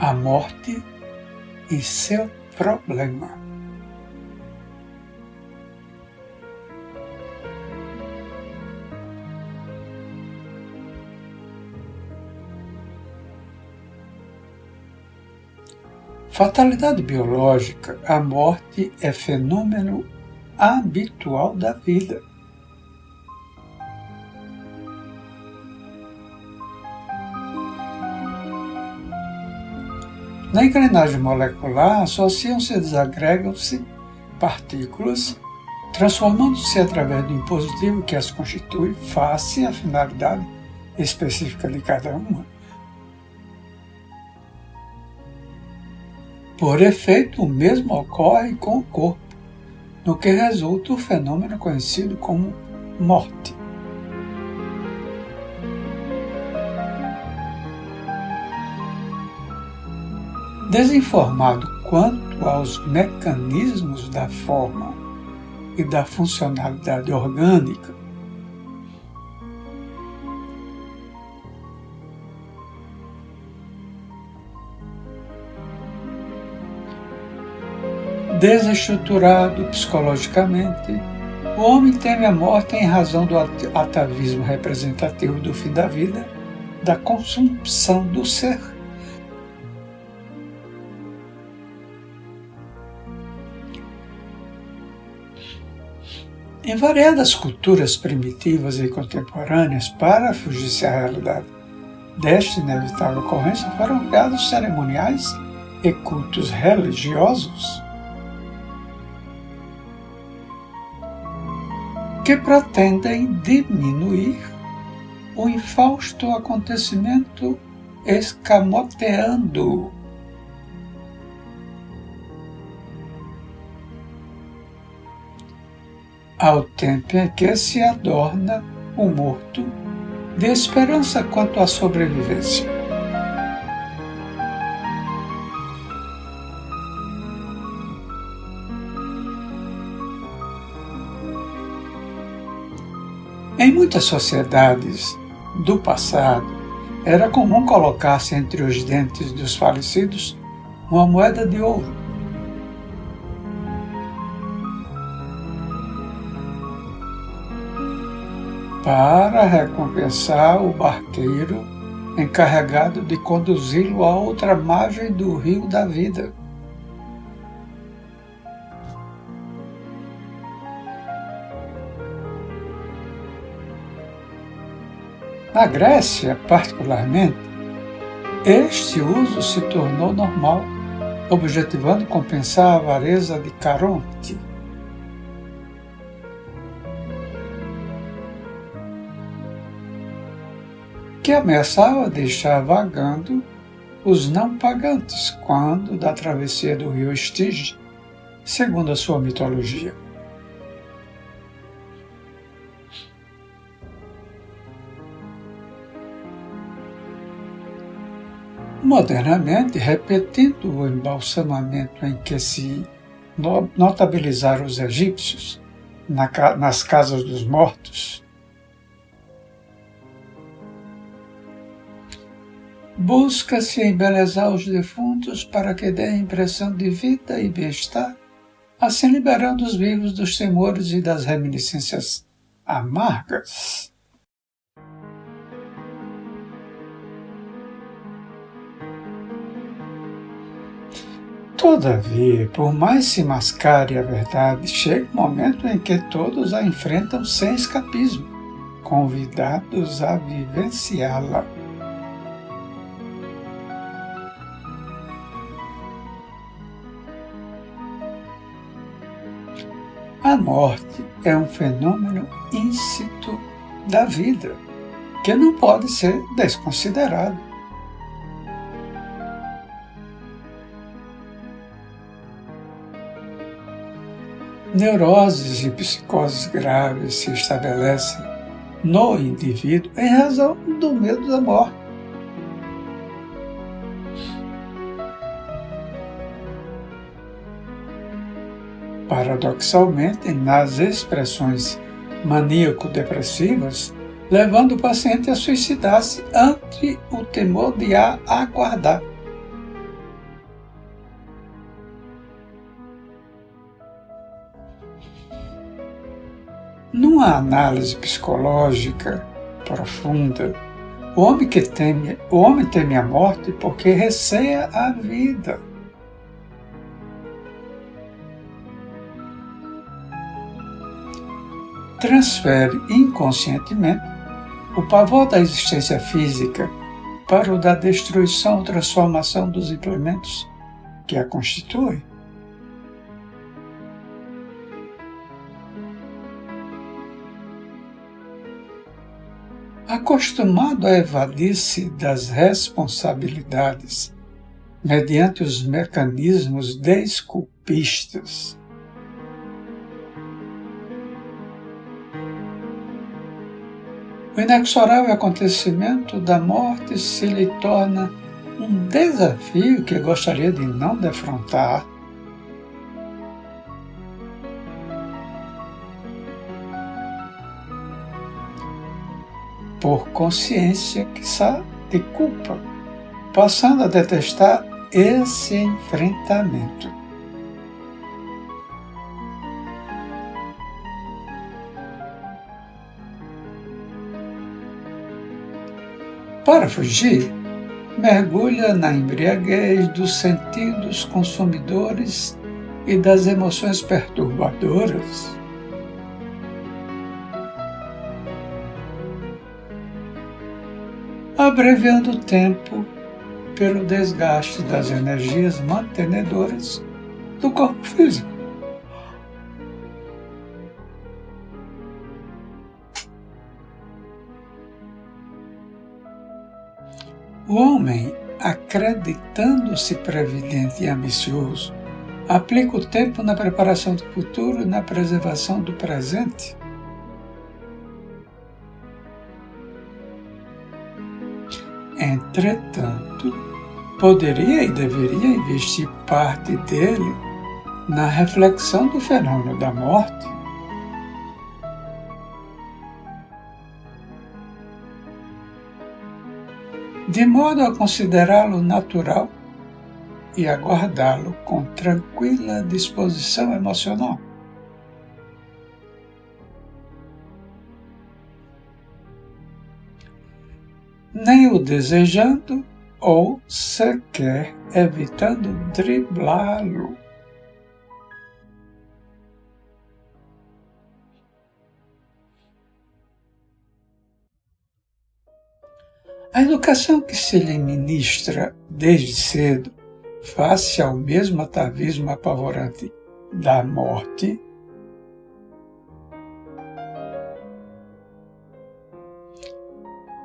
A morte e seu problema. Fatalidade biológica, a morte é fenômeno habitual da vida. Na engrenagem molecular, associam-se e desagregam-se partículas, transformando-se através do impositivo que as constitui face à finalidade específica de cada uma. Por efeito, o mesmo ocorre com o corpo, no que resulta o fenômeno conhecido como morte. Desinformado quanto aos mecanismos da forma e da funcionalidade orgânica, desestruturado psicologicamente, o homem teme a morte em razão do atavismo representativo do fim da vida, da consumpção do ser. Em variadas culturas primitivas e contemporâneas, para fugir-se à realidade desta inevitável ocorrência, foram criados cerimoniais e cultos religiosos que pretendem diminuir o infausto acontecimento escamoteando ao tempo em que se adorna o morto de esperança quanto à sobrevivência. Em muitas sociedades do passado, era comum colocar-se entre os dentes dos falecidos uma moeda de ouro. Para recompensar o barqueiro encarregado de conduzi-lo à outra margem do rio da vida. Na Grécia, particularmente, este uso se tornou normal, objetivando compensar a avareza de Caronte. Que ameaçava deixar vagando os não pagantes quando da travessia do rio Estige, segundo a sua mitologia. Modernamente, repetindo o embalsamamento em que se notabilizaram os egípcios nas casas dos mortos, busca-se embelezar os defuntos para que dê a impressão de vida e bem-estar, assim liberando os vivos dos temores e das reminiscências amargas. Todavia, por mais se mascare a verdade, chega um momento em que todos a enfrentam sem escapismo, convidados a vivenciá-la. A morte é um fenômeno íncito da vida, que não pode ser desconsiderado. Neuroses e psicoses graves se estabelecem no indivíduo em razão do medo da morte. Paradoxalmente, nas expressões maníaco-depressivas, levando o paciente a suicidar-se ante o temor de a aguardar. Numa análise psicológica profunda, o homem teme a morte porque receia a vida. Transfere inconscientemente o pavor da existência física para o da destruição ou transformação dos implementos que a constituem. Acostumado a evadir-se das responsabilidades mediante os mecanismos desculpistas, o inexorável acontecimento da morte se lhe torna um desafio que gostaria de não defrontar. Por consciência, quiçá, de culpa, passando a detestar esse enfrentamento. Para fugir, mergulha na embriaguez dos sentidos consumidores e das emoções perturbadoras. Abreviando o tempo pelo desgaste das energias mantenedoras do corpo físico. O homem, acreditando-se previdente e ambicioso, aplica o tempo na preparação do futuro e na preservação do presente. Entretanto, poderia e deveria investir parte dele na reflexão do fenômeno da morte. De modo a considerá-lo natural e aguardá-lo com tranquila disposição emocional. Nem o desejando ou sequer evitando driblá-lo. A educação que se lhe ministra desde cedo, face ao mesmo atavismo apavorante da morte,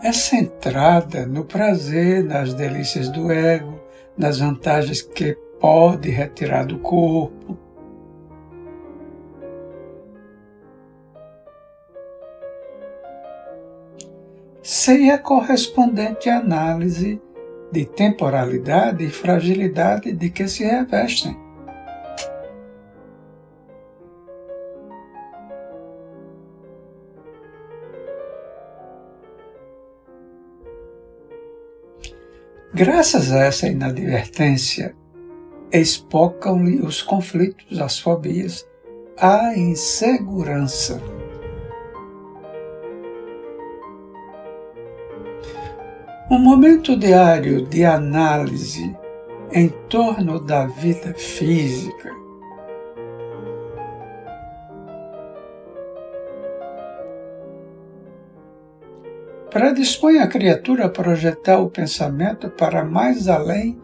é centrada no prazer, nas delícias do ego, nas vantagens que pode retirar do corpo. Sem a correspondente análise de temporalidade e fragilidade de que se revestem. Graças a essa inadvertência, espocam-lhe os conflitos, as fobias, a insegurança. Um momento diário de análise em torno da vida física predispõe a criatura a projetar o pensamento para mais além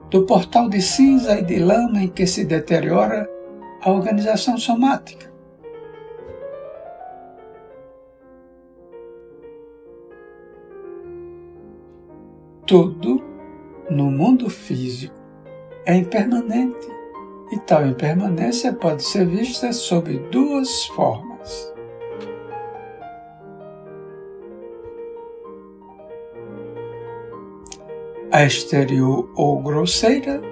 do portal de cinza e de lama em que se deteriora a organização somática. Tudo no mundo físico é impermanente e tal impermanência pode ser vista sob duas formas. A exterior ou grosseira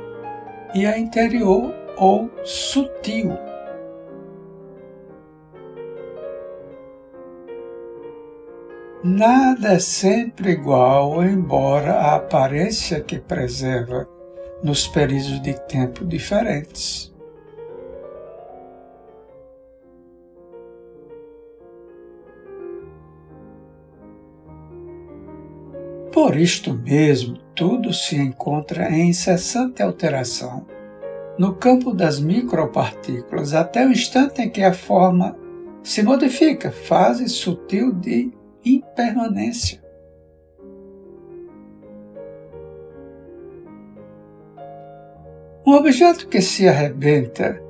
e a interior ou sutil. Nada é sempre igual, embora a aparência que preserva nos períodos de tempo diferentes. Por isto mesmo, tudo se encontra em incessante alteração no campo das micropartículas, até o instante em que a forma se modifica, fase sutil de impermanência. Um objeto que se arrebenta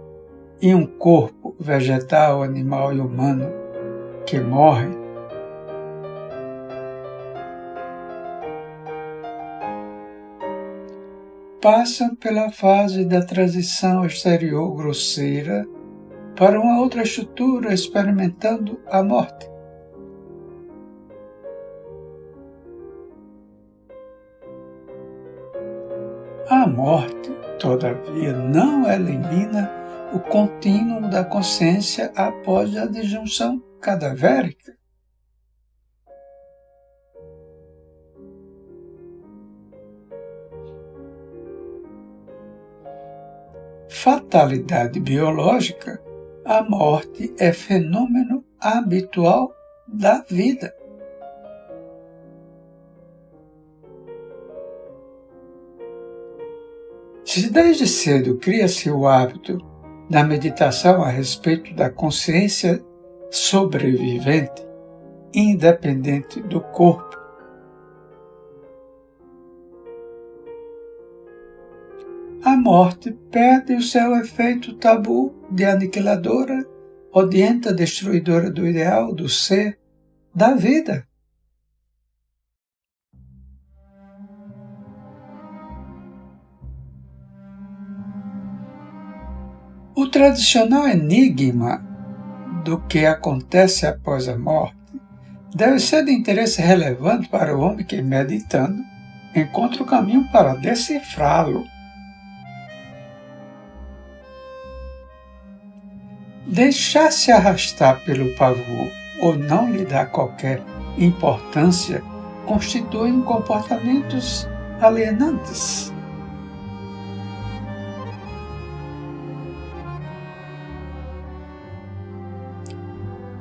em um corpo vegetal, animal e humano que morre, passa pela fase da transição exterior grosseira para uma outra estrutura, experimentando a morte. A morte, todavia, não elimina o contínuo da consciência após a disjunção cadavérica. Fatalidade biológica, a morte é fenômeno habitual da vida. Se desde cedo cria-se o hábito da meditação a respeito da consciência sobrevivente, independente do corpo, a morte perde o seu efeito tabu de aniquiladora, odienta destruidora do ideal, do ser, da vida. O tradicional enigma do que acontece após a morte deve ser de interesse relevante para o homem que, meditando, encontra o caminho para decifrá-lo. Deixar-se arrastar pelo pavor ou não lhe dar qualquer importância constituem comportamentos alienantes.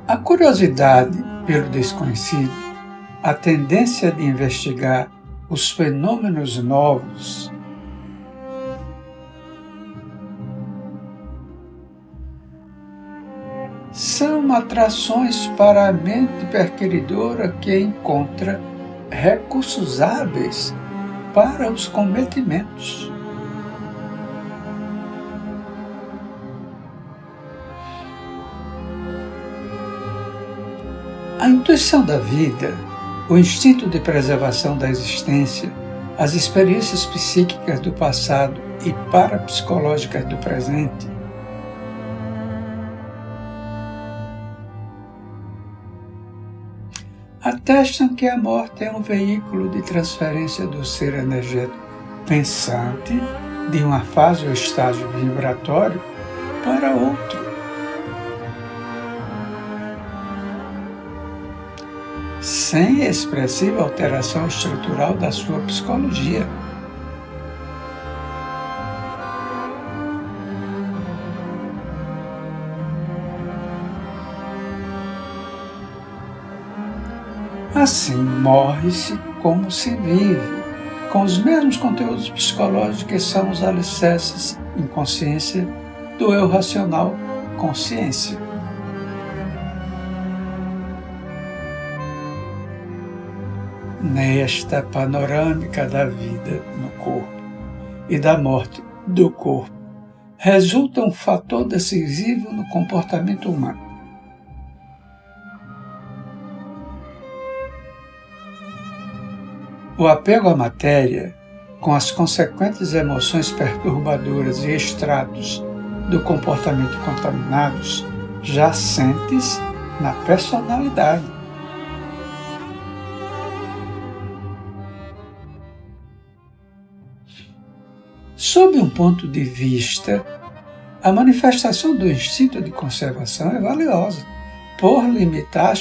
A curiosidade pelo desconhecido, a tendência de investigar os fenômenos novos, são atrações para a mente perquiridora que encontra recursos hábeis para os cometimentos. A intuição da vida, o instinto de preservação da existência, as experiências psíquicas do passado e parapsicológicas do presente, atestam que a morte é um veículo de transferência do ser energético pensante de uma fase ou estágio vibratório para outro. Sem expressiva alteração estrutural da sua psicologia. Assim, morre-se como se vive, com os mesmos conteúdos psicológicos que são os alicerces inconsciência do eu racional consciência. Nesta panorâmica da vida no corpo e da morte do corpo, resulta um fator decisivo no comportamento humano. O apego à matéria, com as consequentes emoções perturbadoras e extratos do comportamento contaminados, jacentes na personalidade. Sob um ponto de vista, a manifestação do instinto de conservação é valiosa, por limitar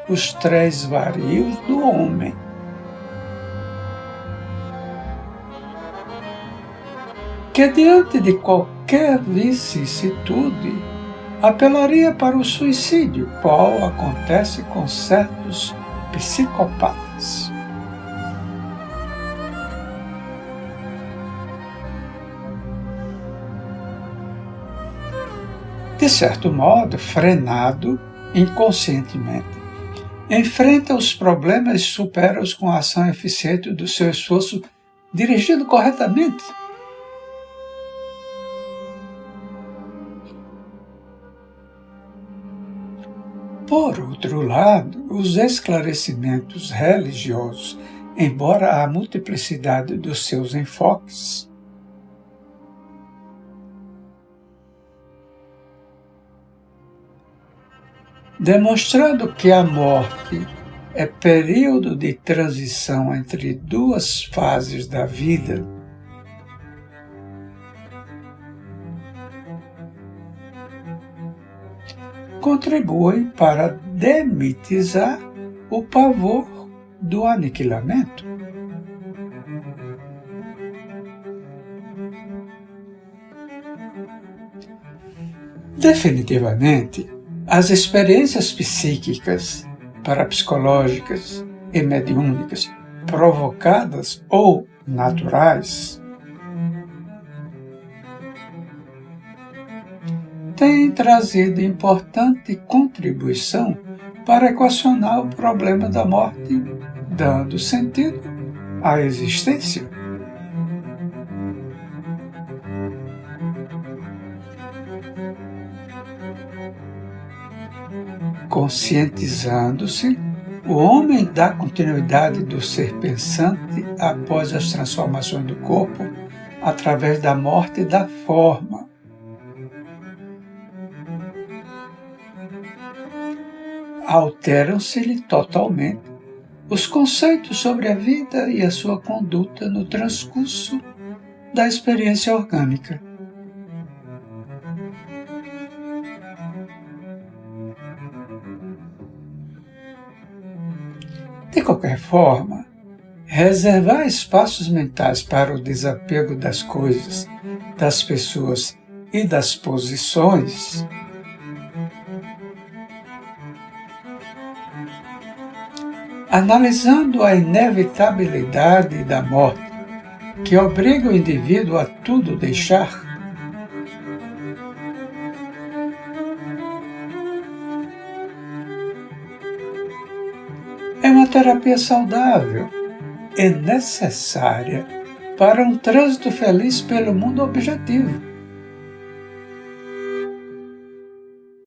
os 3 varios do homem. Que diante de qualquer vicissitude, apelaria para o suicídio, qual acontece com certos psicopatas. de certo modo, frenado inconscientemente. Enfrenta os problemas e supera-os com a ação eficiente do seu esforço dirigido corretamente. Por outro lado, os esclarecimentos religiosos, embora a multiplicidade dos seus enfoques, demonstrando que a morte é período de transição entre duas fases da vida, contribuem para demitizar o pavor do aniquilamento. Definitivamente, as experiências psíquicas, parapsicológicas e mediúnicas, provocadas ou naturais, têm trazido importante contribuição para equacionar o problema da morte, dando sentido à existência. Conscientizando-se, o homem dá continuidade do ser pensante após as transformações do corpo através da morte da forma. Alteram-se-lhe totalmente os conceitos sobre a vida e a sua conduta no transcurso da experiência orgânica. De qualquer forma, reservar espaços mentais para o desapego das coisas, das pessoas e das posições analisando a inevitabilidade da morte, que obriga o indivíduo a tudo deixar, é uma terapia saudável e necessária para um trânsito feliz pelo mundo objetivo.